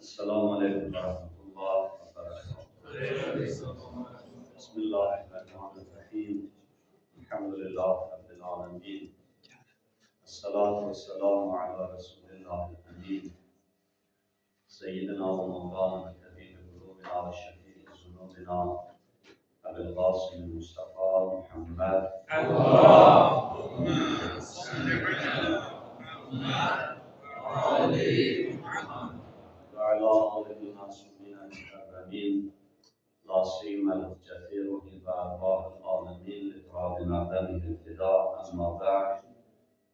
Esselamu Aleyküm ve Rahmetullah ve Berekatuhu. Bismillahirrahmanirrahim. Elhamdülillahi Rabbil Alemin. Esselatu vesselamu ala Resulillahil Emin. Seyyidina ve Mevlana ve Tebibi Kulubina ve Şefii Zunubina Ebil Qasim Mustafa Muhammed. Allahümme salli ala Muhammed ve ali Muhammed ve ala alihi nasibina el-mukarramin. La siyemel hücceti ruhi ve arbahil alemin litrabi ma'demihil fida amma ba'd.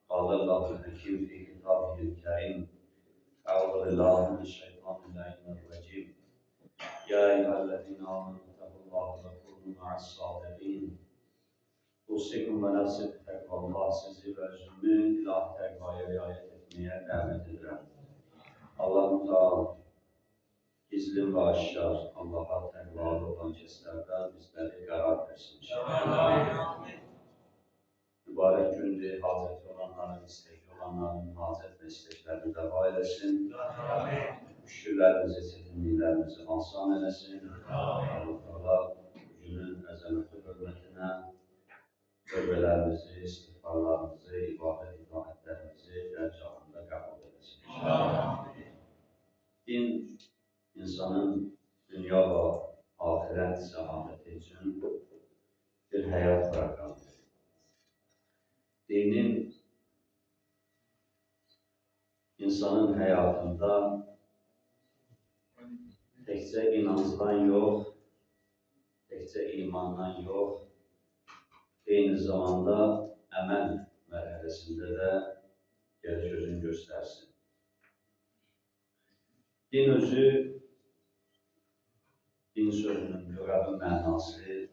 Kâlellâhu l-Hakim fi kitabihil kerim. Euzu billahi mineşşeytanirracim. Ya eyyühellezîne âmenû ittaqullâhe ve kûnû ma'as-sâdiqîn. Usikum ve nefsi bitekvallah, sizi ve özümü ilahi tekvaya riayet etmeye davet ederim. Allah-u Teala gizli ve aşikar Allah'a tekvalı olan keslerden bizleri karar versin. Mübarek günde hazreti olanların, istekli olanların hazret ve isteklerini deva eylesin. Müşküllerimizi, çetinliklerimizi asan eylesin. Allah-u Teala günün ezameti hürmetine tövbelerimizi, istiğfarlarımızı, ibadet itaatlerimizi dercahında kabul eylesin. Din, insanın dünya ve ahiret saadeti için bir hayat bırakan. Dinin insanın hayatında tekçe inancdan yok, tekçe imandan yok, aynı zamanda emel merhalesinde de gözün göstersin. Din özü, din sözünün lüğəvi mənası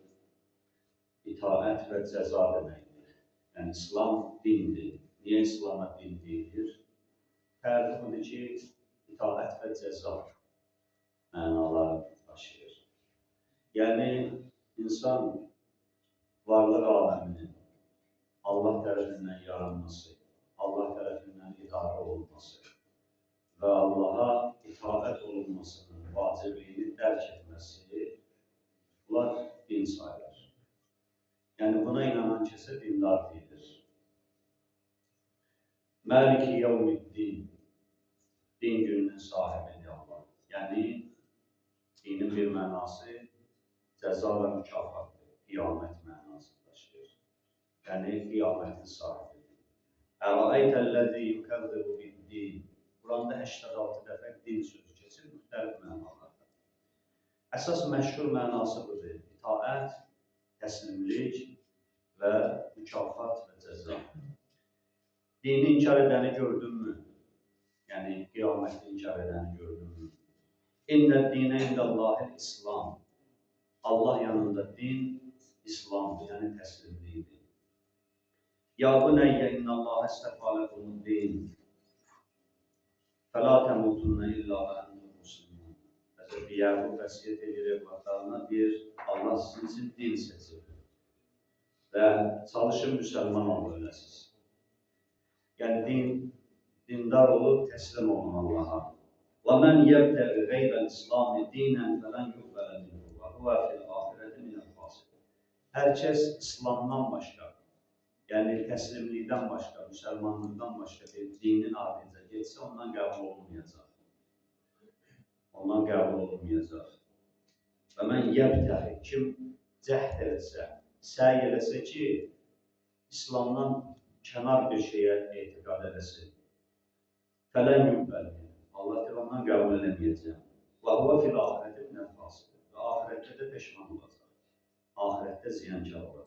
itaət ve ceza demektir. Yani İslam dindir. Niye İslam'a din deyilir? Tərif odur ki, itaət ve ceza mənalar taşıyır. Yani insan varlıq aləminin Allah tərəfindən yaranması, Allah tərəfindən idarə olunması ve Allah'a itaat olunmasının vacibliyini dərk etmesi, bunlar din sayılır. Yani buna inanan kəsə dindar deyilir. Məliki yevmiddin, din gününün sahibidir Allah. Yani dinin bir mənası cəza və mükafatdır, qiyamət mənası taşıyır. Yani qiyamətin sahibidir. Ərayətəl-ləzi yukəzzibu bid-din. Quranda 86 dəfə din sözü keçir, müxtəlif mənalarda. Əsas məşhur mənası budur. İtaət, təslimlik və mükafat və cəza. Dini inkar edəni gördünmü? Yəni, qiyaməti inkar edəni gördünmü? İnnəd dinə indəllahil İslam. Allah yanında din, İslamdır, yəni təslimlikdir. Ya bu nəyyə innəllahə istəfaləkumud din. فَلَا تَمُوتُنَّ إِلَّا وَأَنْتُمْ مُسْلِمُونَ. Həzreti Yaqub vəsiyyət edir evlatlarına, Allah sizin için din seçir və çalışın müsəlman olun öləsiniz. Yəni dindar olub təslim olun Allah'a. وَمَنْ يَبْتَغِ غَيْرَ الْإِسْلَامِ دِينًا فَلَنْ يُقْبَلَ مِنْهُ وَهُوَ فِي الْآخِرَةِ مِنَ الْخَاسِرِينَ. Hər kəs İslamdan başqa, yəni təslimlikdən başqa, müsəlmanlıqdan başqa bir dinin ardınca geçsə, ondan qəbul olunmayacaq. Ondan qəbul olunmayacaq. Və mən yəbtəri, kim cəhd eləsə, səy eləsə ki, İslamdan kənar bir şeyə etiqad eləsin, fələn yübbəli, Allah deyir, ondan qəbul eləməyəcəm. Və huvə fil ahirəti minəl xasirə. Və ahirətdə də peşman olacaq. Ahirətdə ziyankar olacaq.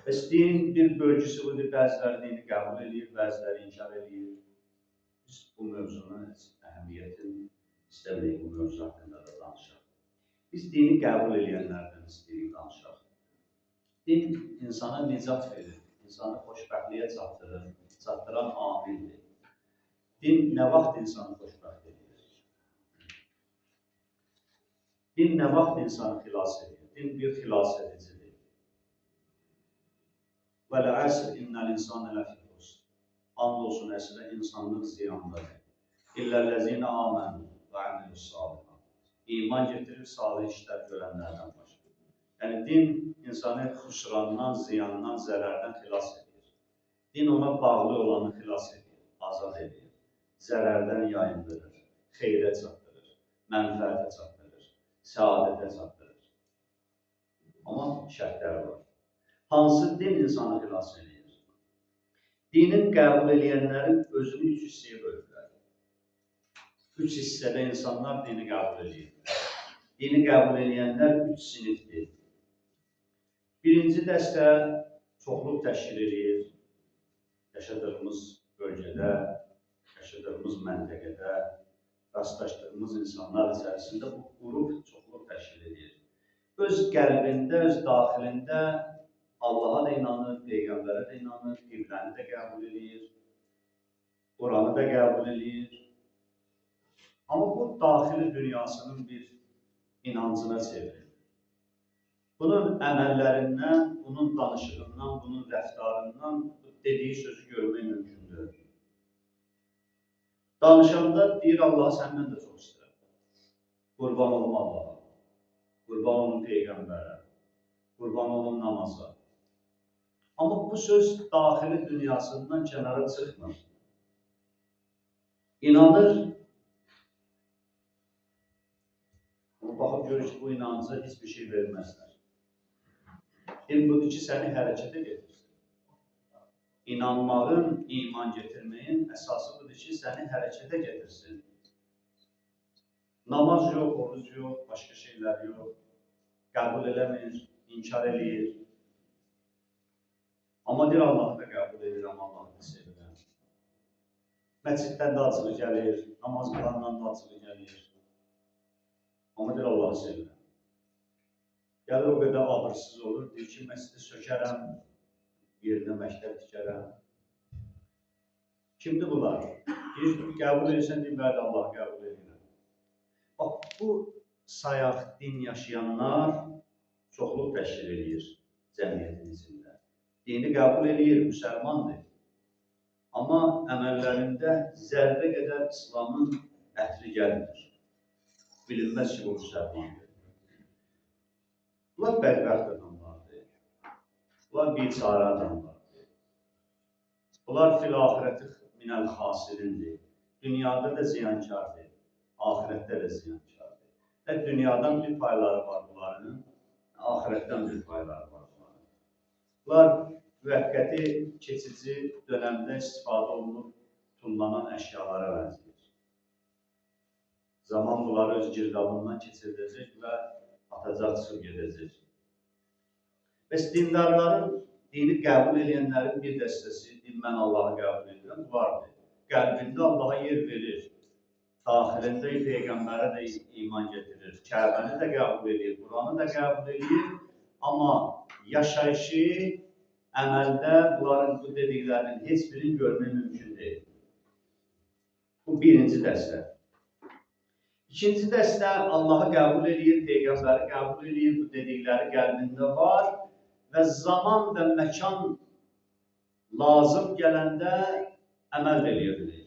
Bəs din bir bölgüsü budur, bəziləri dini qəbul edir, bəziləri inkar edir. Biz bu mövzunun əhəmiyyətini istəməyik, bu mövzu haqqında da danışaq. Biz dini qəbul edənlərdən istəyirik danışaq. Din insana nicat verir, insanı xoşbəxtliyə çatdıran amildir. Din nə vaxt insanı xoşbəxt edir? Din nə vaxt insanı xilas edir? Din bir xilas edicidir. وَلَعَسْرِ اِنَّ الْاِنْسَانَ لَفِي خُسْرٍ. And olsun əsrə insanlıq ziyandadır. İllellezine amenü. və əməlus-salihat. İman gətirib salih işlər görənlərdən başqa. Yəni, din insanı xüsrandan, ziyandan, zərərdən xilas edir. Din ona bağlı olanı xilas edir, azad edir. Zərərdən yayındırır, xeyrə çatdırır, mənfəətə çatdırır, səadətə çatdırır. Amma şərtləri var. Hansı din insanı xilas edir? Dinin qəbul edənlərin özünü üç hissəyə bölürlər. Üç hissədə insanlar dini qəbul edir. Dini qəbul edənlər üç sinifdir. Birinci dəstə çoxluq təşkil edir. Yaşadığımız bölgədə, yaşadığımız məntəqədə, rastlaşdığımız insanlar içərisində bu qrup çoxluq təşkil edir. Öz qəlbində, öz daxilində Allaha da inanır, Peyğəmbərə də inanır, Qibləni də qəbul edir, Quranı da qəbul edir. Amma bu daxili dünyasının bir inancına çevrilir. Bunun əməllərindən, bunun danışığından, bunun rəftarından dediyi sözü görmək mümkündür. Danışanda deyir, Allah səndən də çox istəyir. Qurban olum Allaha, qurban olum Peyğəmbərə, qurban olum namaza. Amma bu söz daxili dünyasından kənara çıxmır. İnanır, baxıb görür ki, bu inancı heç bir şey verməzlər. Budur ki, səni hərəkətə getirsin. İnanmağın, iman getirməyin əsası budur ki, səni hərəkətə getirsin. Namaz yox, oruc yox, başqa şeylər yox. Qəbul eləmir, inkar eləyir. Amma deyir, Allahı da qəbul edirəm, Allahı da sevirəm. Məsciddən də açılı gəlir, namaz qılandan da açılı gəlir. Amma deyir, Allahı sevirəm. Gəlir, o qədər abırsız olur, deyir ki, məscidi sökərəm, yerinə məktəb tikərəm. Kimdir bunlar? Deyir, qəbul edirsən, deyir, bəli, Allahı qəbul edirəm. Bax, bu sayaq din yaşayanlar çoxluq təşkil edir cəmiyyətin içində. Dini qəbul edir, müsəlmandır. Amma əməllərində zərrə qədər İslamın ətri gəlmir. Bilinməz ki, bu müsəlmandır. Bunlar bədbəxt adamlardır. Bunlar biçarə adamlardır. Bunlar fil-axirəti minəl xasirindir. Dünyada da ziyankardır, ahirətdə də ziyankardır. Və dünyadan bir payları var bunların, ahirətdən bir payları var bunların. Bunlar müvəqqəti, keçici dönəmdə istifadə olunub, tullanan əşyalara bənzəyir. Zaman bunları öz girdabından keçirdəcək və atacaq, çıxıb gedəcək. Bəs dindarların, dini qəbul edənlərin bir dəstəsi, mən Allahı qəbul edirəm, vardır. Qəlbində Allaha yer verir. Daxilində Peyğəmbərə də iman getirir. Kəbəni də qəbul edir, Quranı da qəbul edir. Amma yaşayışı, əməldə bunların bu dediklərinin heç birini görmək mümkün deyil. Bu birinci dəstə. İkinci dəstə Allahı qəbul edir, Peyğəmbəri qəbul edir, bu dedikləri qəlbində var və zaman və məkan lazım gələndə əməl edə bilir.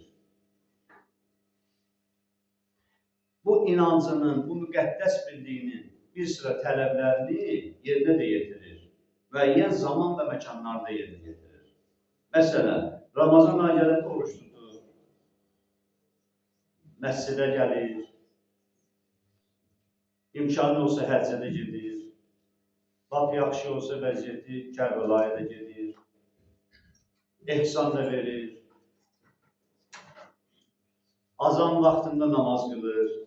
Bu inancının, bu müqəddəs bildiyinin bir sıra tələblərini yerinə də yetirir. Müəyyən zaman və məkanlarda yerinə yetirir. Məsələn, Ramazan ayı gələndə oruç tutur, məscidə gəlir, imkanı olsa həccə də gedir, lap yaxşı olsa vəziyyəti Kərbəlaya da gedir, ehsan da verir, azan vaxtında namaz qılır,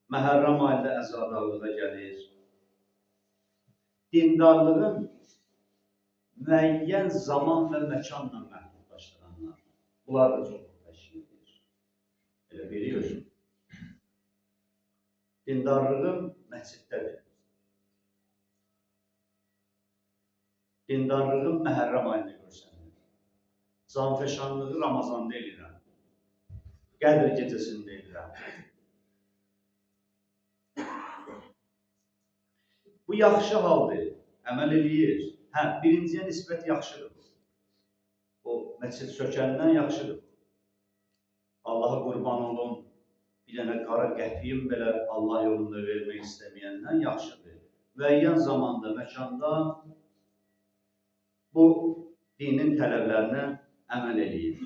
Məhərrəm ayında əzadarlığa gəlir. Dindarlığın müəyyən zaman və məkanla məhdudlaşdıranlar. Bunlar da çox təşkil edir. Elə biliyor. Dindarlığın məsciddədir. Dindarlığın Məhərrəm ayında görsənir. Canfəşanlığı Ramazanda edirəm. Qədr gecəsində edirəm. Bu yaxşı haldır, əməl edir. Hə, birinciyə nisbət yaxşıdır. O, məscid sökəndən yaxşıdır. Allaha qurban olun, bir dənə qara qəpiyin belə Allah yolunda vermək istəməyəndən yaxşıdır. Müəyyən zamanda, məkanda bu dinin tələblərinə əməl edir.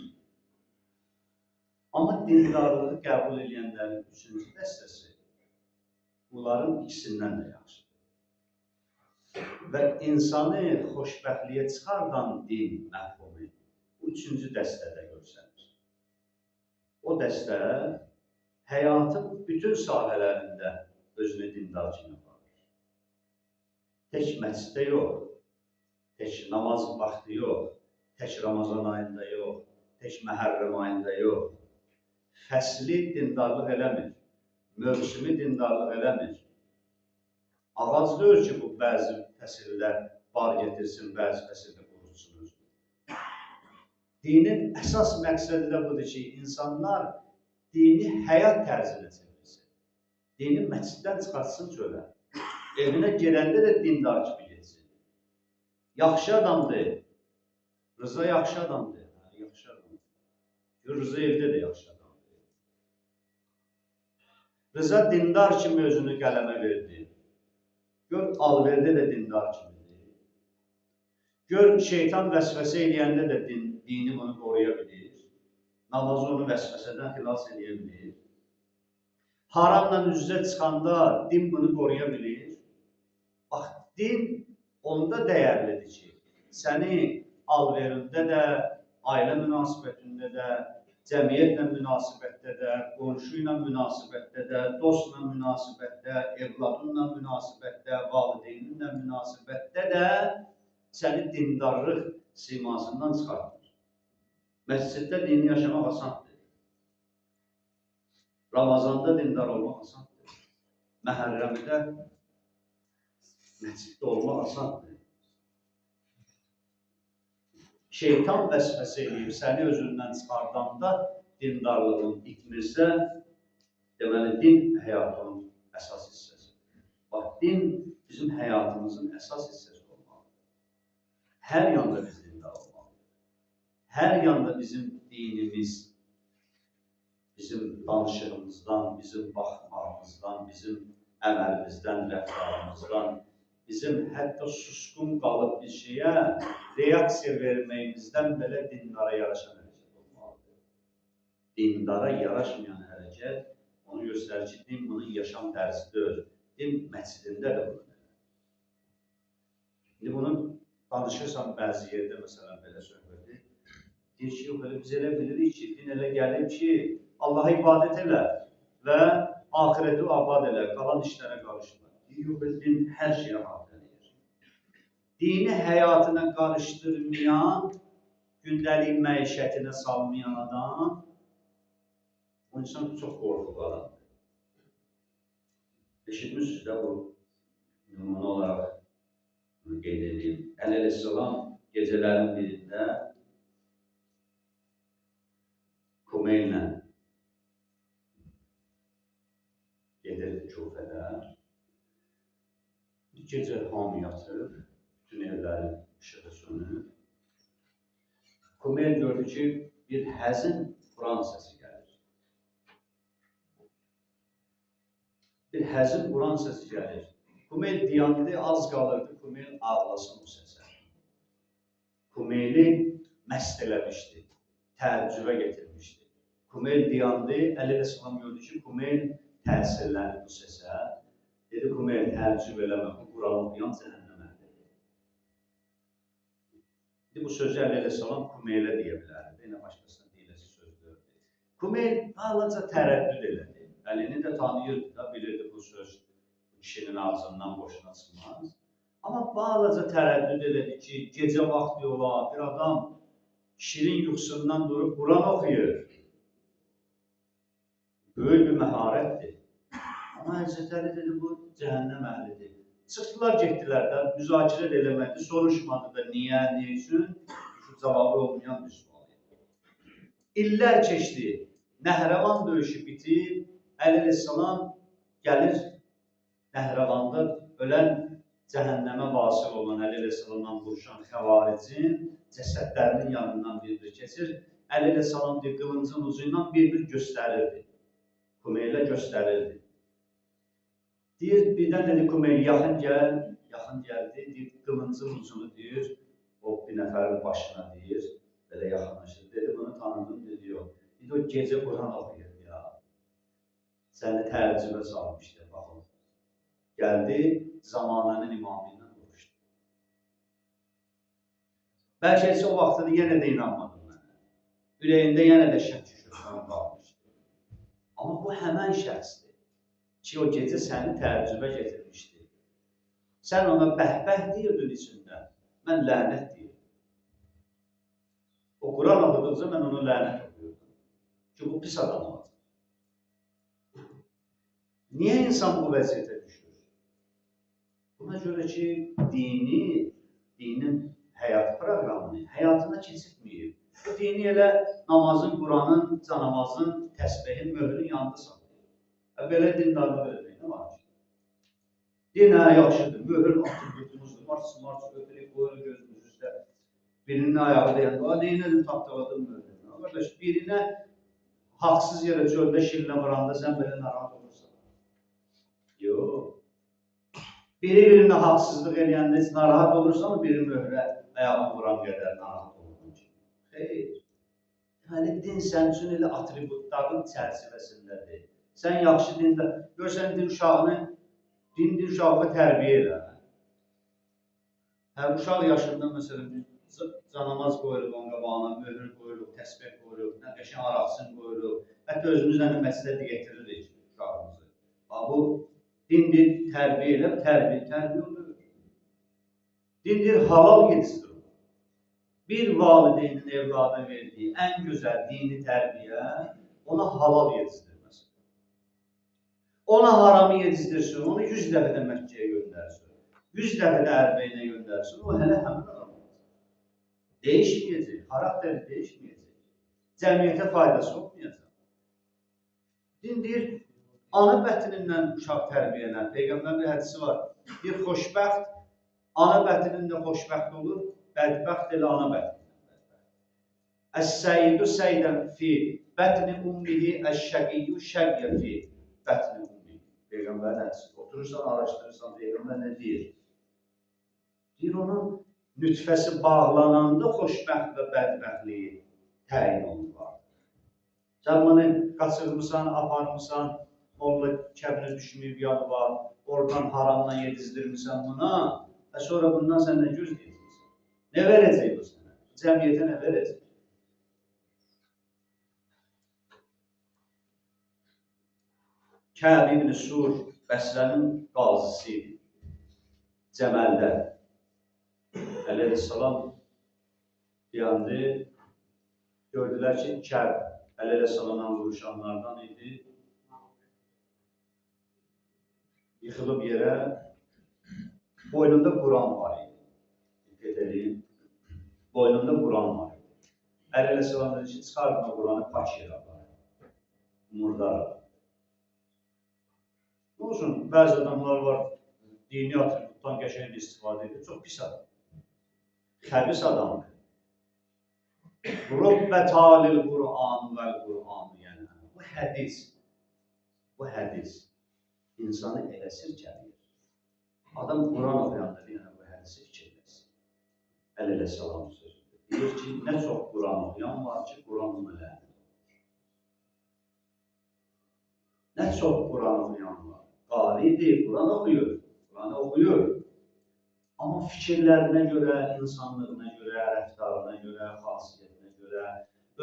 Amma dindarlığı qəbul edənlərin üçüncü dəstəsi bunların ikisindən də yaxşıdır. Və insanı xoşbəxtliyə çıxardan din məfhumu bu üçüncü dəstədə görsənir. O dəstə həyatın bütün sahələrində özünü dindar kimi aparır. Tək məsciddə yox, tək namaz vaxtı yox, tək Ramazan ayında yox, tək Məhərrəm ayında yox. Fəsli dindarlıq eləmir, mövsümü dindarlıq eləmir. Ağac deyil ki, bu bəzi fəsildə bar getirsin, bəzi fəsildə qurutsun özünü. Dinin əsas məqsədi də budur ki, insanlar dini həyat tərzinə çevirsin. Dini məsciddən çıxartsın çölə. Evinə gedəndə də dindar kimi getsin. Yaxşı adamdır. Rıza yaxşı adamdır. Yaxşı adamdır. Rıza evdə də yaxşı adamdır. Rıza dindar kimi özünü qələmə verdi. Gör, alverdə də dindar kimidir. Gör, şeytan vəsvəsə eləyəndə də dini bunu qoruya bilir. Namazı onu vəsvəsədən xilas eləyə bilir. Haramla üz-üzə çıxanda din bunu qoruya bilir. Bax, din onda dəyərlidir ki, səni alverində də, ailə münasibətində də, cəmiyyətlə münasibətdə də, qonşu ilə münasibətdə də, dostla münasibətdə, evladınla münasibətdə, valideyninlə münasibətdə də səni dindarlıq simasından çıxartır. Məsciddə dini yaşamaq asandır. Ramazanda dindar olmaq asandır. Məhərrəmdə məsciddə olmaq asandır. Şeytan vəsvəsə eləyib səni özündən çıxardanda dindarlığın itmirsə, deməli, din həyatının əsas hissəsidir. Bax, din bizim həyatımızın əsas hissəsi olmalıdır. Hər yanda biz dindar olmalıdır. Hər yanda bizim dinimiz, bizim danışığımızdan, bizim baxmağımızdan, bizim əməlimizdən, rəftarımızdan, bizim hətta susqun qalıb bir şeyə reaksiya verməyimizdən belə dindara yaraşan hərəkət olmalıdır. Dindara yaraşmayan hərəkət onu göstərir ki, din bunun yaşam tərzidir. Din məscidində də bunu verir. İndi bunu danışırsan bəzi yerdə, məsələn, belə söhbəti, deyir ki, yox, biz elə bilirik ki, din elə gəlir ki, Allaha ibadət elə və axirəti abad elə, qalan işlərə qarışma. Yox, din hər şeyə haqqı edir. Dini həyatına qarışdırmayan, gündəlik məişətinə salmayan adam, o insan çox qorxulu adamdır. Eşitmişsiniz də bu, nümunə olaraq qeyd edeyim. Əleyhisselam gecələrin birində Kumeynlə gedirdi Kufədə. Gecə hamı yatır, bütün evlərin işığı sönür. Kumeyl gördü ki, bir həzin Quran səsi gəlir. Bir həzin Quran səsi gəlir. Kumeyl dayandı, az qalırdı, Kumeyl ağlasın o səsə. Kumeyli məst eləmişdi, təəccübə getirmişdi. Kumeyl dayandı, Əleyhisselam gördü ki, Kumeyl təsirləndi bu səsə. Dedi, Kumeyl təəccüb eləmə, bu Quran oxuyan cəhənnəməkdir. Bu sözü Əleyhisselam Kumeylə deyə bilərdi, yenə başqasına deyiləsi söz deyildi. Kumeyl halaca tərəddüd elədi. Əlini də tanıyırdı da, bilirdi bu söz kişinin ağzından boşuna çıxmaz. Amma halaca tərəddüd elədi ki, gecə vaxtı ola, bir adam kişinin yuxusundan durub Quran oxuyur. Böyük bir məharətdir. Amma Həzrətləri dedi, bu cəhənnəm əhlidir. Çıxdılar, getdilər də, müzakirə də eləmədi, soruşmadı da niyə, niyə üçün? Şu cavabı olmayan bir sual. İllər keçdi, Nəhrəvan döyüşü bitib, Əleyhisselam gəlir Nəhrəvanda ölən cəhənnəmə vasil olan Əleyhisselamdan vuruşan xəvaricin cəsədlərinin yanından bir-bir keçir. Əleyhisselam qılıncın ucu ilə bir-bir göstərirdi. Kumeylə göstərirdi. Deyir, birdən dedi Kumeyl, yaxın gəldi, deyir, qılıncın ucunu deyir, o bir nəfərin başına deyir, belə yaxınlaşır. Dedi, bunu tanıdım, dedi, yox. Dedi, o gecə Quran oxuyur ya. Səni təəccübə salmışdı, baxın. Gəldi, zamanənin imamı ilə vuruşdu. Bəlkə heç o vaxtda yenə də inanmadım mənə. Ürəyində yenə də şək şübhəm qalmışdı. Amma bu həmən şəxsdir ki, o gecə səni təəccübə getirmişdi. Sən ona bəhbəh deyirdin içində, mən lənət deyirdim. O Quran oxuduqca mən ona lənət oxuyordum. Ki, bu pis adam olacaq. Niyə insan bu vəziyyətə düşür? Buna görə ki, dinin həyat proqramını həyatına keçirtməyib. Bu dini elə namazın, Quranın, canamazın, təsbihin, möhrün yanında saxlayır. Belə dindarlıq eləmək nə var ki? Din yaxşıdır, möhür atıb götürmüzdür, març götürüb, qoyur gözümüz üstə. Birinin ayağı deyəndə, neynədir tapdaladım möhrünü? Qardaş, birinə haqsız yerə çöldə şirinə vuranda sən belə narahat olursan. Yox. Birinə haqsızlıq eləyəndə narahat olursan, biri möhrə ayağını vuran qədər narahat olursun ki. Xeyr. Deməli, din sənin üçün elə atributların çərçivəsindədir. Sən yaxşı dində, görsən din uşağını tərbiyə elə. Hər uşaq yaşında, məsələn, canamaz qoyuruq onun qabağına, möhür qoyuruq, təsbih qoyuruq, nə qəşəng araqsın qoyuruq. Hətta özümüzlə məsləhət getiririk uşağımızı. Bu dindir, tərbiyə elə, tərbiyə olur. Dindir, halal yetişdirir. Bir valideynin evlada verdiyi ən gözəl dini tərbiyə ona halal yetişdirməsi. Ona haramı yetişdirsin, onu 100 dəfə də Məkkəyə göndərsin. 100 dəfə də Ərbeynə göndərsin, o hələ həmin adam olacaq. Değişməyəcək, xarakteri değişməyəcək. Cəmiyyətə faydası olmayacaq. Dindir, ana bətnindən uşaq tərbiyələnir. Peyğəmbərin bir hədisi var. Bir xoşbəxt, ana bətnində xoşbəxt olur, bədbəxt elə ana bətnindən. Əs-səyidu səydən fi bətni ummihi, əş-şəqiyyu şəqyə fi bətni ummihi. Peyğəmbərin hədisi. Oturursan, araşdırırsan, Peyğəmbər nə deyir? Deyir, onun nütfəsi bağlananda xoşbəxt və bədbəxtliyi təyin olunur. Sən bunu qaçırmısan, aparmısan, molla kəbinə düşməyib yanı var, oradan haramdan yedizdirmirsən buna və sonra bundan sən nə gözləyəcəksən? Nə verəcək bu sənə? Cəmiyyətə nə verəcək? Kəb ibn Sur Bəsrənin qazisi idi. Cəməldə. Əleyhissalam deyandı, gördülər ki, Kəb Əleyhissalamla vuruşanlardan idi. Yıxılıb yerə, boynunda Quran var idi. Diqqət edin, boynunda Quran var idi. Əleyhissalam dedi ki, çıxartma Quranı, pak yerə var. Murdar. Ne olsun, bəzi adamlar var, dini atributdan qəşəng istifadə edir, çox pis adam. Xəbis adamdır. Rubbə talil Qur'an vəl Qur'an, yəni bu hədis insanı elə sirkələyir. Adam Quran oxuyanda yəni bu hədisi fikirləsin. Əleyhissalam sözüdür. Deyir ki, nə çox Quran oxuyan var ki, Quran ona lənət olur. Nə çox Quran oxuyan var. Qari deyil, Quran oxuyur. Amma fikirlərinə görə, insanlığına görə, rəftarına görə, xasiyyətinə görə,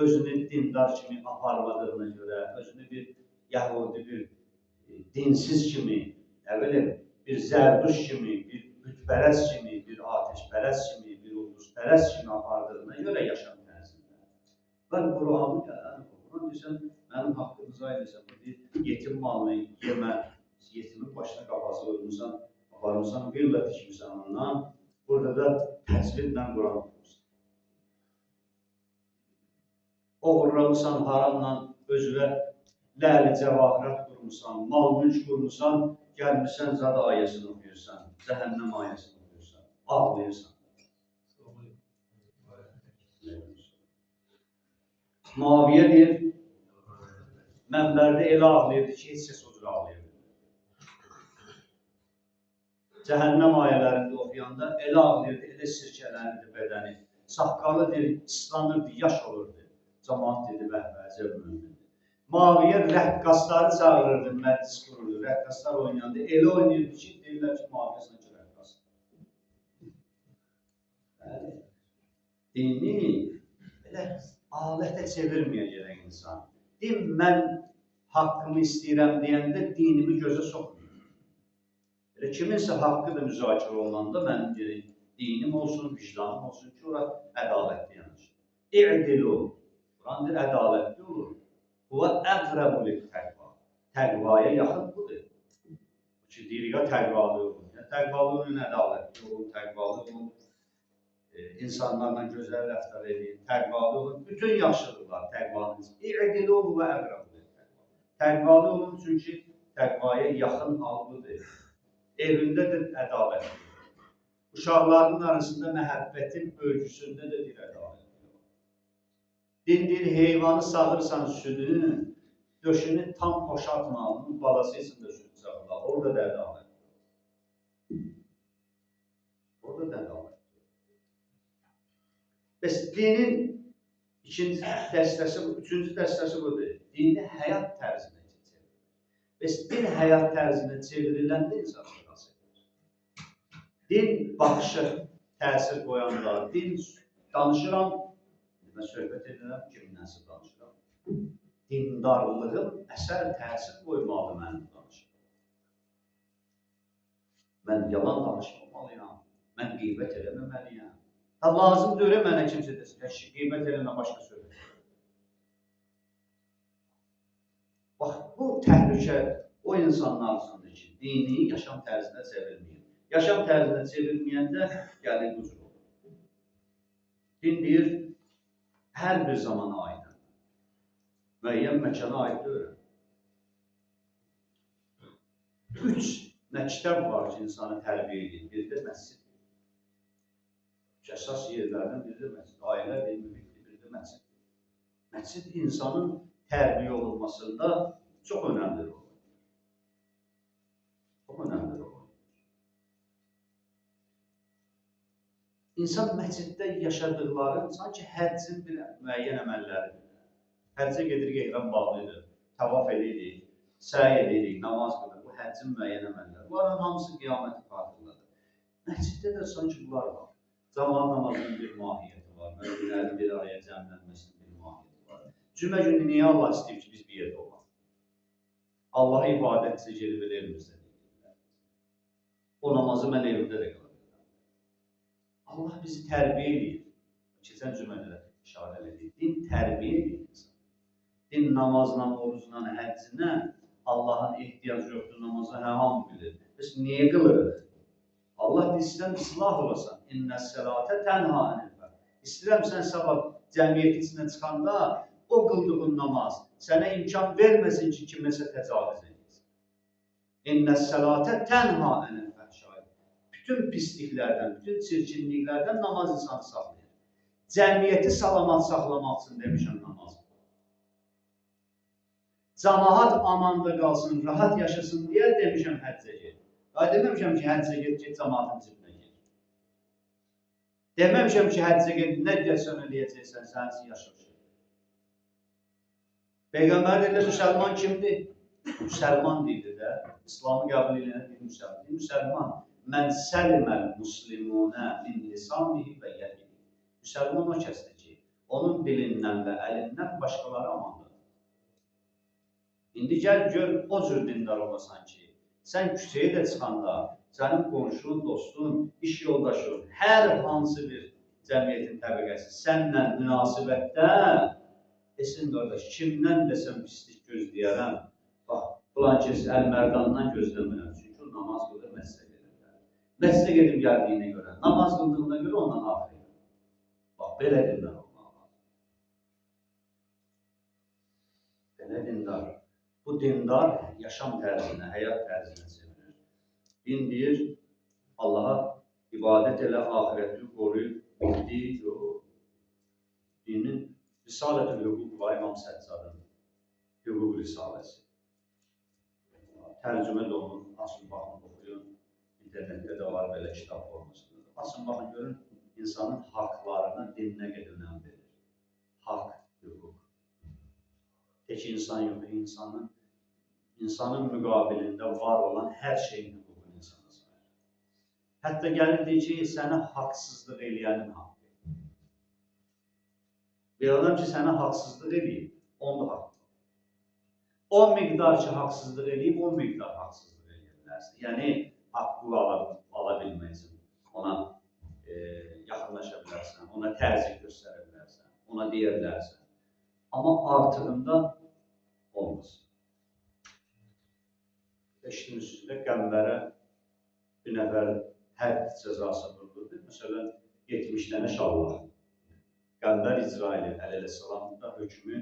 özünü dindar kimi aparmadığına görə, özünü bir yəhudi, bir dinsiz kimi, bir zərduş kimi, bir bütpərəst kimi, bir ateşpərəst kimi, bir ulduzpərəst kimi apardığına görə yaşam tərzində. Və Quranı Quran desən, mənim haqqımıza ayırsan, yetim malını yemə, yetimin başına qafası qoyulmuşsan, aparmışsan, villa tikmişsən ondan, burada da təcvidlə Quran oxumuşsan. Oğurlamısan, haramla özüvə ləli cəvahirat qurmuşsan, mal-mülk qurmuşsan, gəlmişsən zad ayəsini oxuyursan, cəhənnəm ayəsini oxuyursan, ağlayırsan. Muaviyə deyir, Mənbərdə elə ağlayırdı ki, heç kəs o cür ağlayırdı. Cəhənnəm ayələrində oxuyanda elə ağlayırdı, elə sirkələnirdi bədəni. Saqqalı ıslanırdı, yaş olurdu. Cəmaat dedi, əcəb mömindir. Maviyə rəqqasları çağırırdı, məclis qururdu. Rəqqaslar oynayanda elə oynayırdı ki, deyirlər ki, maviyə sanki rəqqas. Dini belə alətə çevirməyəcək insan. Din, mən haqqımı istəyirəm deyəndə dinimi gözə soxmuyor. Kiminsə haqqı da müzakirə olunanda mənim dinim olsun, vicdanım olsun ki, ora ədalətli yanaşır. İ'dilu, Quran deyir, ədalətli olur. Huvə əqrəbu lit-təqva. Təqvaya yaxın budur. Ki, deyir ya təqvalı olun. Təqvalı olun, ədalətli olun, təqvalı olun. İnsanlarla gözəl rəftar edin, təqvalı olun. Bütün yaxşılıqlar təqvanın için. İ'dilu huvə əqrəbu lit-təqva. Təqvalı olun çünki təqvaya yaxın hal budur. Evində də ədalətli. Uşaqların arasında məhəbbətin ölçüsündə də bir ədalətli. Din deyir, heyvanı sağırsan südünü, döşünü tam boşaltma, onun balası üçün də südü sağırlar. Orada da ədalətli. Orada da ədalətli. Bəs dinin ikinci dəstəsi, üçüncü dəstəsi budur. Dini həyat tərzinə çevirir. Bəs din həyat tərzinə çevriləndə insan din baxışa təsir qoyanda, din danışıram, mən söhbət edirəm, kiminləsə danışıram. Dindarlığım əsər təsir qoymalı mənim danışıram. Mən yalan danışmamalıyam, mən qeybət eləməməliyəm. Lazım deyil mənə kimsə desin, qeybət eləmə, başqa söhbət edirəm. Bax, bu təhlükə o insanlar arasındır ki, dini yaşam tərzinə çevirməyir. Yaşam tərzinə çevirməyəndə gəlir bu cür olur. Din deyir, hər bir zamana aiddir. Müəyyən məkana aid deyil. 3 məktəb var ki, insanı tərbiyə edir. Biri də məscid. Əsas yerlərdən biri də məscid. Ailə bir mühitdir, biri də məscid. Məscid insanın tərbiyə olunmasında çox önəmli olur. Çox önəmli olur. İnsan məsciddə yaşadıqları sanki həccin bir müəyyən əməlləridir. Həccə gedirik, ehram bağlıdır, tavaf edirik, səy edirik, namaz qılır. Bu həccin müəyyən əməlləri. Bunların hamısı qiyaməti xatırladır. Məsciddə də sanki bunlar var. Zaman namazının bir mahiyyəti var, möminlərin bir araya cəmlənməsinin bir mahiyyəti var. Cümə günü niyə Allah istəyir ki, biz bir yerdə olaq? Allah'a ibadətcə gedib evimizdə deyirlər. O namazı mən evimdə də qılır. Allah bizi tərbiyə edir. Keçən cümlədə işarə edir. Din tərbiyə edir insan. Din namazla, orucla, həccinə Allahın ehtiyacı yoxdur namaza, hamı bilir. Biz niyə qılırıq? Allah istəyirəm islah olasan. İnnəs-sələtə tənha ənil-fəhş. İstəyirəm sən sabah cəmiyyət içinə çıxanda o qıldığın namaz sənə imkan verməsin ki, kiməsə təcavüz edilsin. İnnəs-sələtə tənha ənil-fəhş. Bütün pisliklərdən, bütün çirkinliklərdən namaz insanı saxlayır. Cəmiyyəti salamat saxlamaq üçün demişəm namaz. Cəmaat amanda qalsın, rahat yaşasın deyə demişəm həccə ged. Deməmişəm ki, həccə ged, cəmaatın cibinə ged. Deməmişəm ki, həccə ged, nə deyəsən eləyəcəksən, sənsin yaşasın. Peyğəmbər deyirlər, müsəlman kimdir? Müsəlman deyildir də. İslamı qəbul edilən müsəlman. Müsəlman. Mən səlməl muslimunə min lisanihi və yədihi. Müsəlman o kəsdir ki, onun dilindən və əlindən başqaları amandır. İndi gəl gör, o cür dindar olasan ki, sən küçəyə də çıxanda, sənin qonşun, dostun, iş yoldaşın, hər hansı bir cəmiyyətin təbəqəsi sənlə münasibətdə, desin qardaş, kimdən desəm pislik gözləyərəm, bax, filan kəs əl-mərdandan gözləmirəm, çünki o namaz qılır məsələ. Məscide gedib gəldiyinə görə, namaz qıldığına görə ondan afiyet. Bax, belə dindar olmaq lazım. Belə dindar. Bu dindar yaşam tərzinə, həyat tərzinə çevirir. Din deyir, Allaha ibadət elə, ahirəti qoruyub, bildi, yox. Dinin Risalət-ül-Hüquq var İmam Səccadın. Hüquq Risaləsi. Tərcümə də olunur, açın baxın, oxuyun. İnternetdə də var belə kitab formasında. Açın baxın, görün, insanın haqlarını dininə gedilən verir. Haqq, hüquq. Tek insan yox, insanın müqabilində var olan hər şeyin hüququnu insana sayır. Hətta gəlirdi ki, sənə haqsızlıq eləyənin haqqı. Bir adam ki, sənə haqsızlıq eləyib, onun haqqı. O miqdar ki, haqsızlıq eləyib, o miqdar haqsızlıq eləyə bilərsin. Yəni, haqqı ala bilmək üçün ona yaxınlaşa bilərsən, ona təzyiq göstərə bilərsən, ona deyə bilərsən. Amma artığında olmaz. Eşitmişsiniz də Qəmbərə bir nəfər hədd cəzası vuruldu. Məsələn, 70 dənə şalvar. Qəmbər İsrail əleyhissalam da hökmü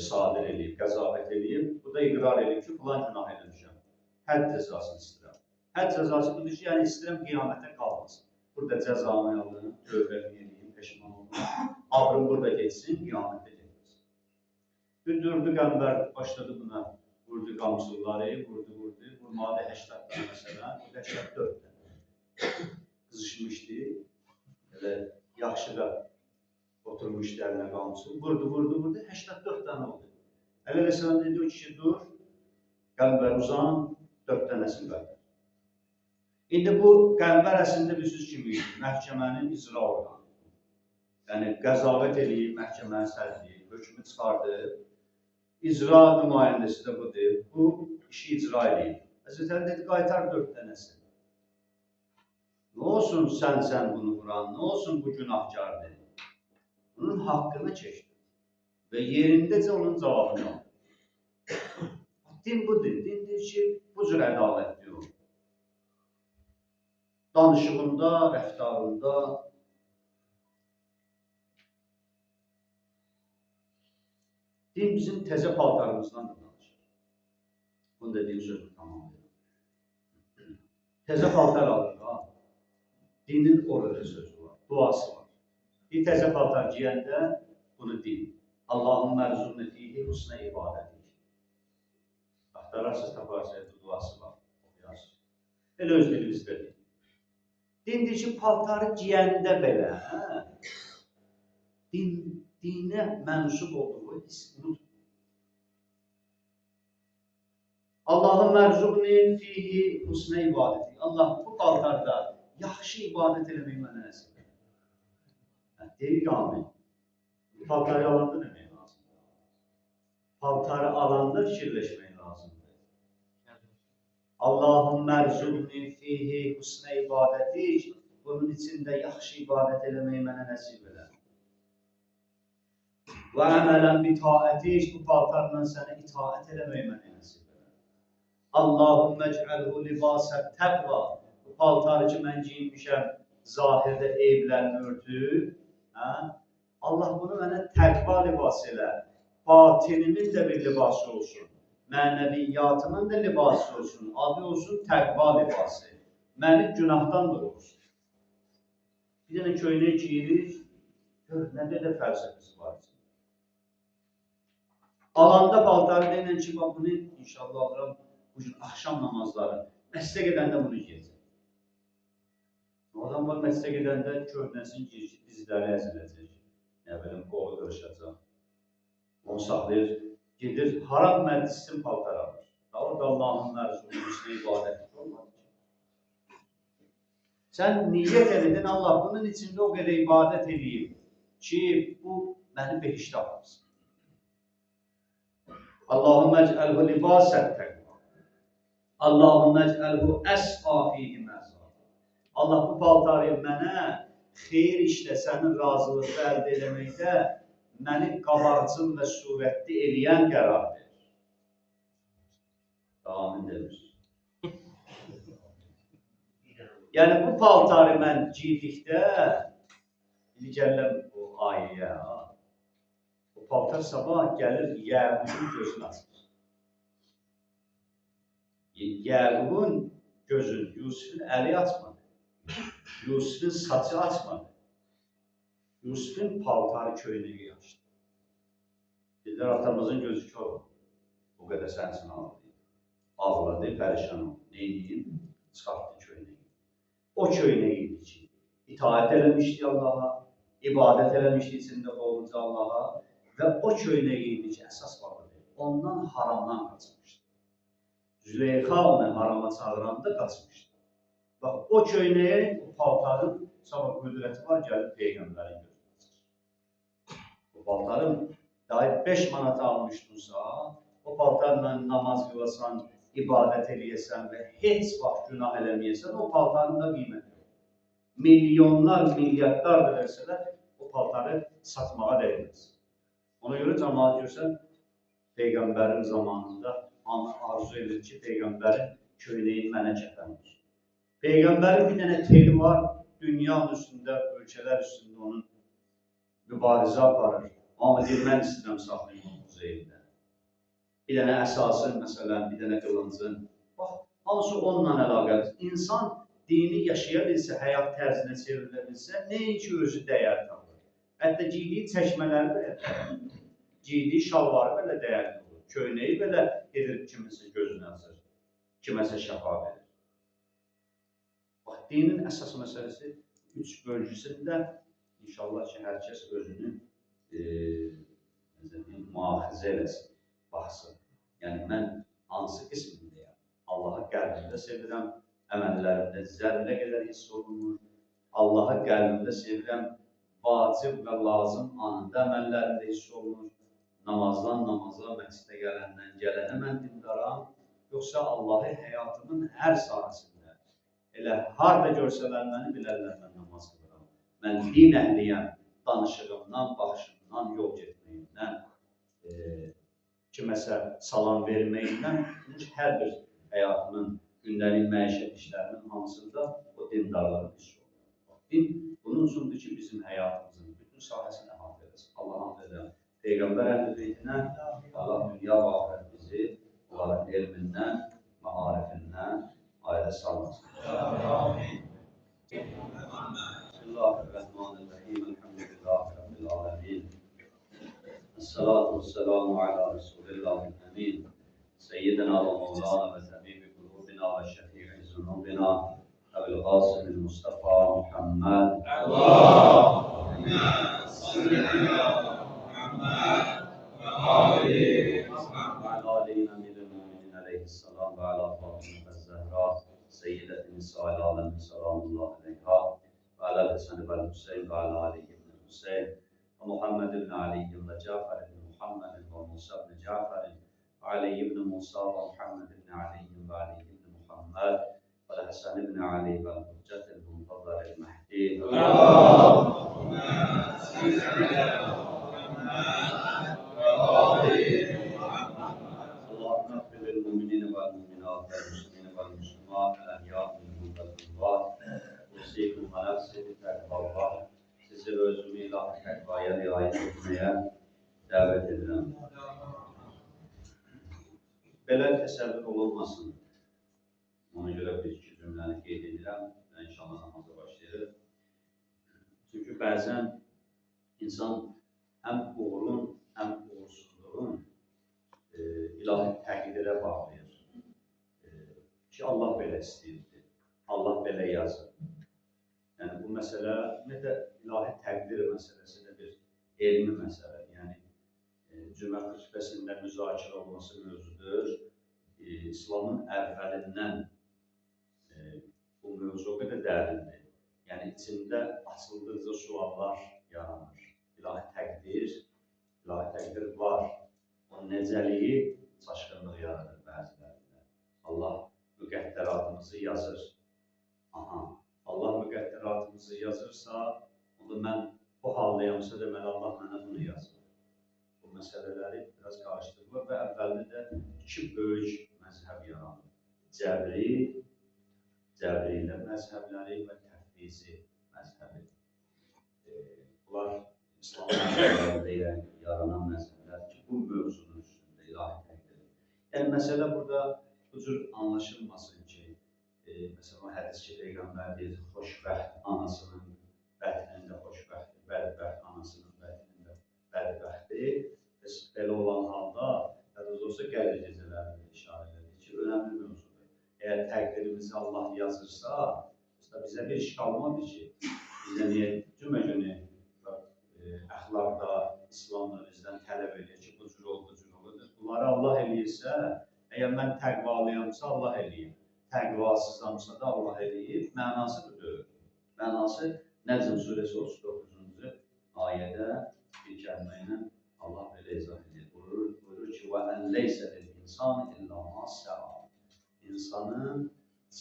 sadir edib, qəzavət edib. Bu da iqrar edib ki, filan günah eləmişəm. Hədd cəzasını istəyirəm. Hədd cəzası budur ki, yəni istəyirəm qiyamətə qalmasın. Burada cəzamı aldım, tövbəni edeyim, peşman olmayım. Abrım burada geçsin, qiyamətə getməsin. Durdu Qəmbər, başladı buna. Vurdu qamçıları, vurdu. Vurmadı 80 tane məsələn, 84 tane. Qızışmışdı. Elə yaxşı da oturmuşdu əlinə qamçı. Vurdu, 84 tane oldu. Əleyhisselam dedi, o kişi dur, Qəmbər uzan, 4 dənəsini qaytar. İndi bu Qəmbər əslində bilirsiniz kimi məhkəmənin icra orqanı. Yəni qəzavət eləyib, məhkəmənin sədri, hökmü çıxardı. İcra nümayəndəsi də budur. Bu işi icra edeyim. Həzrət Əli dedi, qaytar 4 dənəsi. Nə olsun sən bunu vuran, nə olsun bu günahkar dedi. Bunun haqqını çəkdi. Və yerindəcə onun cavabını aldı. Din budur. Dindir ki, bu cür ədalətli olur. Danışığında, rəftarında. Din bizim təzə paltarımızdan da danışır. Bunu dediyim sözü tamamlayır. Təzə paltar alır. Dinin orada sözü var, duası var. Bir təzə paltar giyəndə bunu deyin. Allah'ın mərzunə fihi husnə ibadəti. Axtararsınız, taparsınız, duası var. Elə öz dilimizdə deyil. Dindir ki, paltarı giyəndə belə, dinə mənsub olduğu his unutma. Allah'ın mərzunə fihi husnə ibadəti. Allah bu paltarda yaxşı ibadət eləmək mənə nəsib edir. Deyir amin. Paltarı alanda demək lazımdır. Paltarı alanda fikirləşmək lazımdır. Allah'ın mərzunni fihi husnə ibadəti, bunun içində yaxşı ibadət eləmək mənə nəsib edir. Və əmələn bitaəti, bu paltarla sənə itaət eləmək mənə nəsib edir. Allahümmə ec'əlhu libasət təqva, bu paltarı ki mən giyinmişəm, zahirdə eyblərini örtür. Allah bunu mənə təqva libası elə, batinimin də bir libası olsun, mənəviyyatımın da libası olsun, adı olsun təqva libası, məni günahdan da olsun. Bir dənə köynək giyirik, gör, nə qədər fəlsəfəsi var. Alanda paltarı deyilən ki, bunu inşallah alıram, bugün axşam namazları, məscidə gedəndə bunu giyəcək. Adam var, məscidə gedəndə köhnəsini giyir, dizləri əziləcək. Nə bilim, qolu qırışacaq. Onu saxlayır, gedir, haram məclisin paltar alır. Orada Allah'ın mərzunu, hüsnə ibadəti olmadı ki. Sən niyyət edin, Allah bunun içində o qədər ibadət edeyim ki, bu məni behişdə aparsın. Allahümmə ec'əlhu libasət təqva. Allahümmə ec'əlhu əsqa fihi məzad. Allah bu paltarı mənə xeyir işlə sənin razılıqda əldə eləməkdə məni qabarcıl və surətli eləyən qərar verir. Amin demir. Yəni bu paltarı mən giydikdə, indi gələm o ayəyə, o paltar sabah gəlir Yəqubun gözünü açır. Yəqubun gözünü, Yusufun əli açmadı. Yusufun saçı açmadı. Yusufun paltarı köynəyi açdı. Dedilər, atamızın gözü kör oldu. görə də sənin üçün ağlayır. Ağladı, pərişan oldu. Neyniyim? Çıxartdı köynəyi. O köynəyi idi ki, itaət eləmişdi Allaha, ibadət eləmişdi içində olunca Allaha və o köynəyi idi ki, əsas vardı. Ondan haramdan qaçmışdı. Züleyxa onu harama çağıranda qaçmışdı. Bax, o köynəyə, o paltarın sabah qüdrəti var, gəlib Peyğəmbərin gözünə çıxır. O paltarın dair 5 manata almışdınsa, o paltarla namaz qılasan, ibadət eləyəsən və heç vaxt günah eləməyəsən, o paltarın da qiyməti yox. Milyonlar, milyardlar da versələr, o paltarı satmağa dəyməz. Ona görə cəmaat görsən, Peyğəmbərin zamanında arzu edir ki, Peyğəmbərin köynəyin mənə kəfən olsun. Peyğəmbərin bir dənə teli var, dünyanın üstündə, ölkələr üstündə onun mübarizə aparır. Amma deyir, mən istəyirəm saxlayım onun muzeyində. Bir dənə əsasın, məsələn, bir dənə qılıncın. Bax, hansı onunla əlaqədir? İnsan dini yaşaya bilsə, həyat tərzinə çevrilə bilsə, nəinki özü dəyər tapır. Hətta giydiyi çəkmələri belə dəyərli, giydiyi şalvarı belə dəyərli olur. Köynəyi belə edir kimisə gözünü açır, kiməsə şəfa verir. Bax, dinin əsas məsələsi 3 bölgüsündə inşallah ki, hər kəs özünü müaxizə eləsin, baxsın. Yəni, mən hansı qismindəyəm? Allahı qəlbimdə sevirəm, əməllərimdə zərrə qədər hiss olunur. Allahı qəlbimdə sevirəm, vacib və lazım anında əməllərimdə hiss olunur. Namazdan namaza, məscidə gələndən gələnə mən dindaram. Yoxsa Allahı həyatımın hər sahəsində, elə harada görsələr məni bilərlər mən namaz qılıram. Mən din əhliyəm, danışığımdan, baxışımdan, yol getməyimdən, kiməsə salam verməkdən, hər bir həyatının, gündəlik məişət işlərinin hamısında o dindarlığı hiss olur. Din bunun üçündür ki, bizim həyatımızın bütün sahəsini əhatə edəsin. Allah hamd edən Peyğəmbər əhl-i Allah dünya və axirət bizi onların elmindən, ma'arifindən ayrı salmasın. Amin. Bismillahirrahmanirrahim. Elhamdülillahi Rabbil alemin. Esselatu vesselamu ala Resulillahil emin. Seyyidina ve Mevlana ve Tabibi kulubina ve şefi'i zunubina Ebu'l Qasimil Mustafa Muhammed. Allahümme salli ala Muhammed ve alihi Muhammed. Alihi emiril müminin aleyhisselam ve ala Fatıma ve Zehra Seyyideti Nisa'il alemin selamullahi aleyha ve ala Hasan ve Hüseyin ve ala Ali ibn Hüseyin Muhammed ibn Ali ibn Cafer ibn Muhammed ve Musa ibn Cafer Ali ibn Musa ve Muhammed ibn Ali ve Ali ibn Muhammed ve Hasan ibn Ali ve Hüccet el-Muntazar el-Mahdi. Allahümme salli ala Muhammed ve Ali Muhammed. Allahümme affir lil-mu'minine vel-mu'minat vel-muslimine vel-muslimat el-ahya minhum Usikum ve nefsi bi-tekvallah. Sizi ve özümü ilahi tekvaya riayet etmeye dəvət edirəm. Belə təsəvvür olunmasın. Ona görə bir iki cümləni qeyd edirəm və inşallah namaza başlayırıq. Çünki bəzən insan həm uğurun, həm uğursuzluğun ilahi təqdirə bağlayır. Ki, Allah belə istəyirdi, Allah belə yazır. Yəni, bu məsələ ümumiyyətlə ilahi təqdir məsələsi də bir elmi məsələ. Yəni, Cümə xütbəsində müzakirə olması mövzudur. İslamın əvvəlindən bu mövzu o qədər dərindir. Yəni, içində açıldıqca suallar yaranır. İlahi təqdir var. O necəliyi çaşqınlıq yaradır bəzilərində. Allah müqəddəratımızı yazır. Allah müqəddəratımızı yazırsa, onda mən bu haldayamsa deməli Allah mənə bunu yazır. Bu məsələləri biraz qarışdırılır və əvvəldə də iki böyük məzhəb yaranır. Cəbriyyə məzhəbləri və Təfvizi məzhəbi. Bunlar İslam məzhəblərində yaranan məzhəblər ki, bu mövzunun üstündə ilahi təqdir. Yəni, məsələ burada bu cür anlaşılmasın ki, məsələn, hədis ki, Peyğəmbər deyir, xoşbəxt anasının bətnində xoşbəxtdir, bədbəxt anasının bətnində bədbəxtdir. Belə olan halda, yadınız olsa Qədir gecələrində işarə edir ki, önəmli mövzudur. Əgər təqdirimizi Allah yazırsa, bizə bir iş qalmadı ki, bizə niyə cümə günü əxlaqda, İslamda bizdən tələb edir ki, bu cür ol, bu cür ol. Bunları Allah eləyirsə, əgər mən təqvalıyamsa Allah eləyir, təqvasızamsa da Allah eləyir, mənası budur. Mənası Nəcm surəsi 39-cu ayədə bir kəlmə ilə Allah belə izah edir. Buyurur ki, وَاَنْ لَيْسَ لِلْاِنْسَانِ اِلَّا مَا سَعَى. İnsanın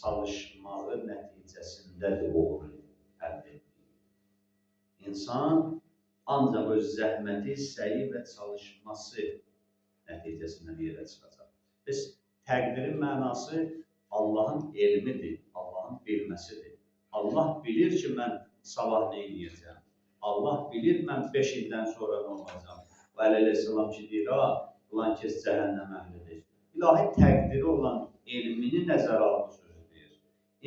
çalışmağı nəticəsindədir uğuru əldə etdiyi. İnsan ancaq öz zəhməti, səyi və çalışması nəticəsində bir yerə çıxacaq. Biz təqdirin mənası Allahın elmidir, Allahın bilməsidir. Allah bilir ki, mən sabah nə edəcəm. Allah bilir, mən 5 ildən sonra nə olacaq. Və əleyhissalam ki, deyir, filan kəs cəhənnəm əhlidir. İlahi təqdiri olan elmini nəzərə alıb sözü deyir.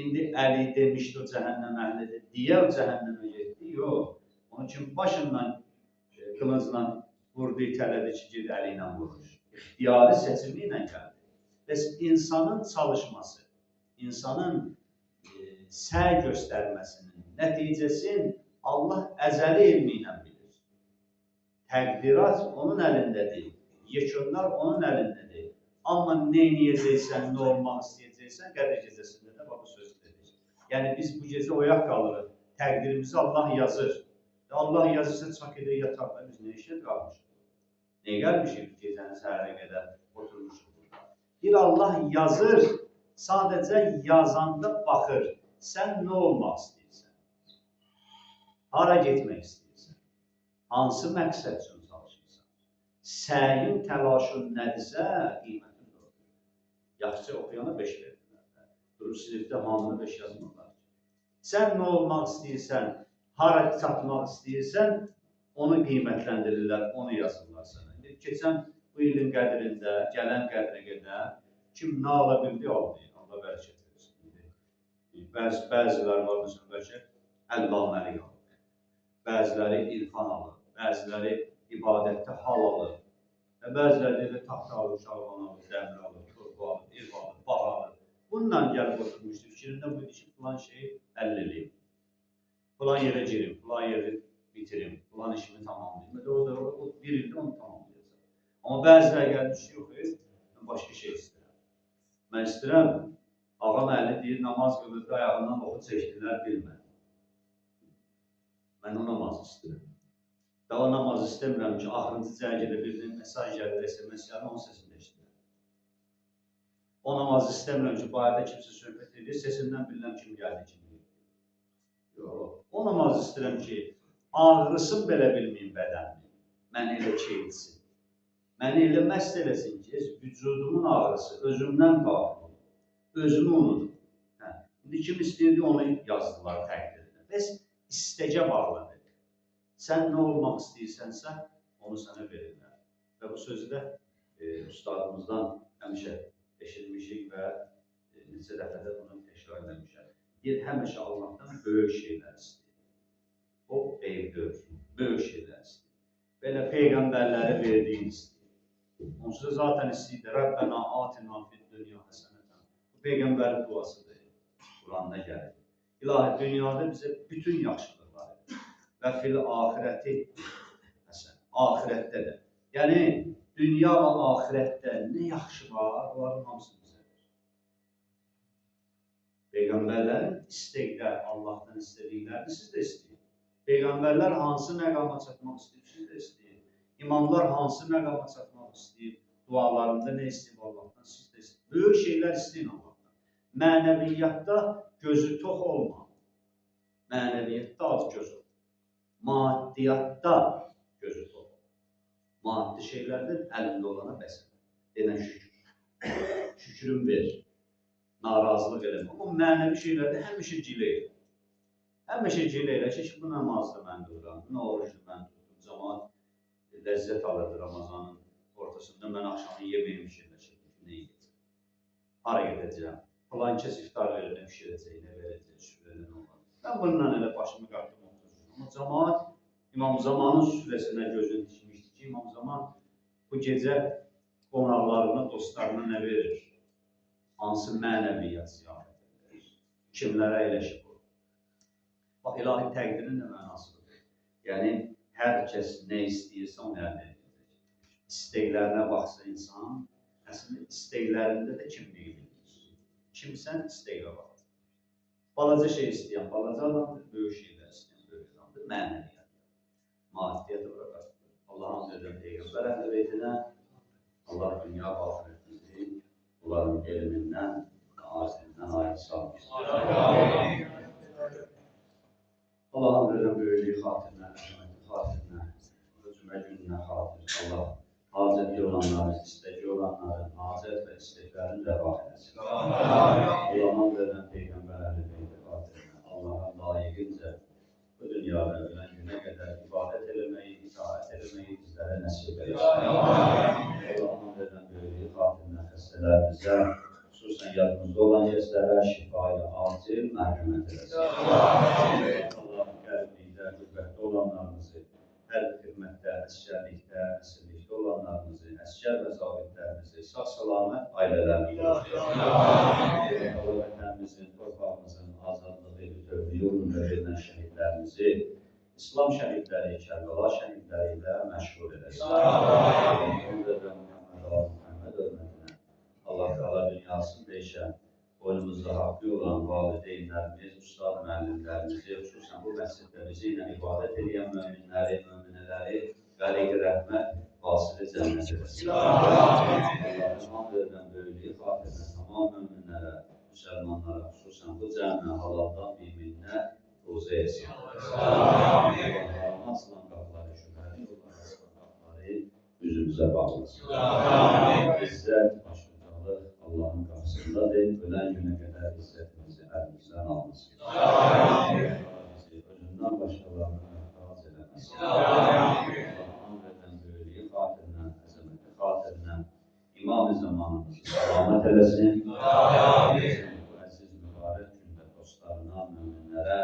İndi Əli demişdi, o cəhənnəm əhlidir, deyə o cəhənnəmə getdi. Yox, onun üçün başından qılıncla vurdu, itələdi ki, ged Əli ilə vurur. İxtiyari seçimi ilə gəldi. Bəs insanın çalışması, insanın səy göstərməsinin nəticəsini Allah əzəli elmi ilə bilir. Təqdirat onun əlindədir, yekunlar onun əlindədir. Amma nə edəcəksən, nə olmaq istəyəcəksən, Qədir gecəsində də bu söz dedik. Yəni biz bu gecə oyaq qalırıq, təqdirimizi Allah yazır. Allah yazırsa çak edə yataqda biz nə işə qalmışıq? Nə gəlmişik gecəni səhərə qədər oturmuşuq burada? Bir Allah yazır, sadəcə yazanda baxır. Sən nə olmaq istəyirsən? Hara getmək istəyirsən? Hansı məqsəd üçün çalışırsan? Səyin, təlaşın nədirsə, qiymətin doğrudur. Yaxşı oxuyana 5 verdilər. Durur sinifdə hamını 5 yazmırlar. Sən nə olmaq istəyirsən, hara çatmaq istəyirsən, onu qiymətləndirirlər, onu yazırlar sənə. Keçən bu ilin qədrində, gələn qədrə qədər kim nə ala bildi, aldı. Allah bərəkət versin. Bəzilər var, məsələn, bəlkə əlləməlik alır. Bəziləri irfan alır, bəziləri ibadətdə hal alır. Bəziləri də taxta alır, şalvan alır, dəmir alır, torba alır, irf alır, bağ alır. Bununla gəlib oturmuşdur, fikrində buydu ki, filan şeyi əlil eləyim. Filan yerə girim, filan yeri bitirim, filan işimi tamamlayayım. O bir ildə onu tamamlayacaq. Amma bəziləri gəlmiş, yox, mən başqa şey istəyirəm. Mən istəyirəm, ağam əli deyir, namaz qılırdı, ayağından oxu çəkdilər, bilmə. Mən o namazı istəyirəm. Daha namazı istəmirəm ki, axırıncı cərgədə birinin mesaj gəlir, SMS gəlir, onun səsində işləyir. O namazı istəmirəm ki, bayırda kimsə söhbət edir, sesindən bilirəm kim gəldi, kim deyil. Yox, o namazı istəyirəm ki, ağrısın belə bilməyim bədənimi, məni elə keyitsin. Məni elə məst eləsin ki, vücudumun ağrısı özümdən qalxır. Özünü unudur. İndi kim istəyirdi, onu yazdılar təqdirdə. Bəs istəcə bağlıdır. Sən nə olmaq istəyirsənsə, onu sənə verirlər. Və bu sözü də ustadımızdan həmişə eşitmişik və neçə dəfə də bunu təkrar eləmişəm. Deyir, həmişə Allahdan böyük şeylər istəyir. O eyvdir, böyük şeylər istəyir. Belə peyğəmbərləri verdiyin istəyir. Onsuz da zaten istəyir, Rəbbənə atina fid dünya həsənətən. Peyğəmbərin duasıdır, Quranda gəlir. İlahi, dünyada bizə bütün yaxşılıqları və fil ahirəti həsən, ahirətdə də. Yəni, dünya və ahirətdə nə yaxşı var, onların hamısı bizədir. Peyğəmbərlərin istəkdə Allahdan istədiklərini siz də istəyin. Peyğəmbərlər hansı məqama çatmaq istəyir, siz də istəyin. İmamlar hansı məqama çatmaq istəyir, dualarında nə istəyir Allahdan, siz də istəyin. Böyük şeylər istəyin Allahdan. Mənəviyyatda gözü tox olma. Mənəviyyatda az göz ol. Maddiyyatda gözü tox ol. Maddi şeylərdə əlində olana bəsən. Denə şükür. Şükrün ver. Narazılıq eləmə. Amma mənəvi şeylərdə həmişə cilə elə. Həmişə cilə elə ki, bu namazda mən duram, bu nə oruçdur mən duram. Cəmaat ləzzət alırdı Ramazanın ortasında. Mən axşamı yeməyim şeylər çəkdim. Nə yiyəcəm? Hara gedəcəm? Falan kəs iftar verir, nə pişirəcək, nə verəcək, şübhədən olmaz. Mən bununla elə başımı qartım otururum. Amma cəmaat İmam Zamanın süfrəsinə gözünü dikmişdi ki, İmam Zaman bu gecə qonaqlarına, dostlarına nə verir? Hansı mənəviyyat ziyafət edir? Kimlərə eləşib o? Bax, ilahi təqdirin də mənasıdır. Yəni, hər kəs nə istəyirsə onu əldə edəcək. İstəklərinə baxsa insan, əslində istəklərində də kimliyi bilir. Kimsən istəklə baxır. Balaca şey istəyən balaca adamdır, böyük şeylər istəyən böyük adamdır, mənəviyyat. Maddiyyatı bırakır. Allah'ın sözünü Peygamber Ehl-i Allah dünya bahirətimizi onların elmindən, azimindən ayrı salmışdır. Allah'ın sözünün böyüklüyü xatirinə, əzəməti xatirinə, özümə gününə xatir. Allah hazırki olanların, istəki olanların, hazır və isteklərini rəva eləsin. Allah'ın sözünün Peygamber Ehl-i xatirinə, Allah'a layiqincə bu dünyada ölen güne kadar ibadet eləməyi, itaat eləməyi bizlərə nəsib eləsin. Allah'ın verən böyüklüyü xatirinə xəstələrimizə, xüsusən yadımızda olan kəslərə şifayı acil mərhəmət eləsin. Allah qəlblikdə, qüvvətdə olanlarımızı, hər xidmətdə, əsgərlikdə, əsirlikdə olanlarımızı, əsgər və zabitlərimizi, sağ-salamat ailələrimizi Allah vətənimizin, torpağımızın azadlığı, bütövlüyü yolunda verilən şəhidlərimizi İslam şəhidləri, Kərbəla şəhidləri ilə məşğul edəsin. Muhammed hörmətinə Allah Teala dünyasını dəyişən, boynumuzda haqqı olan valideynlərimiz, ustad müəllimlərimizi, xüsusən bu məsciddə bizi ilə ibadət edən möminləri, möminələri qəriq rəhmət, vasili cənnət edəsin. Allah'ın verən böyüklüyü xatirinə tamam möminlərə, müsəlmanlara, xüsusən bu cəmiə halaldan bir minnət ruza etsin. Allah'ın asılan qapıları, şübhəli yollar asılan qapıları yüzümüzə bağlasın. İzzət, başlıcalıq Allah'ın qapısındadır. Ölən günə qədər izzətimizi əlimizdən almasın. Bizi özündən başqalarına möhtac eləməsin. Allah'ın verən böyüklüyü xatirinə, əzəməti xatirinə İmam-ı zamanımızı selamet eləsin. Bu əziz mübarək gündə dostlarına, müminlərə,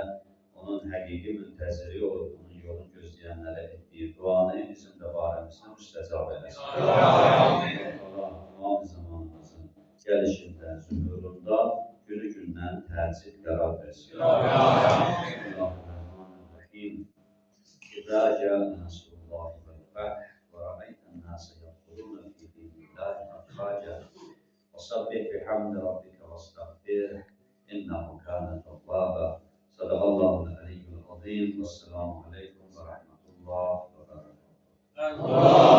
onun həqiqi müntəziri olub, onun yolunu gözləyənlərə etdiyi duanı bizim də barəmizdə müstəcab eləsin. Allah İmam-ı zamanımızın gəlişində, zühurunda günü-gündən təcid qərar versin. Bismillahirrahmanirrahim. İzâ câə nəsrullâhi vel-fəth və rə'aytən nəsə yadxulûne fî dînillâhi afvâcə və sabbih bihamdi rabbike vestağfirh innehu kâne tevvâbâ. Sadaqallâhul aliyyul azîm. Vesselamu aleykum ve rahmetullah ve berekatuhu.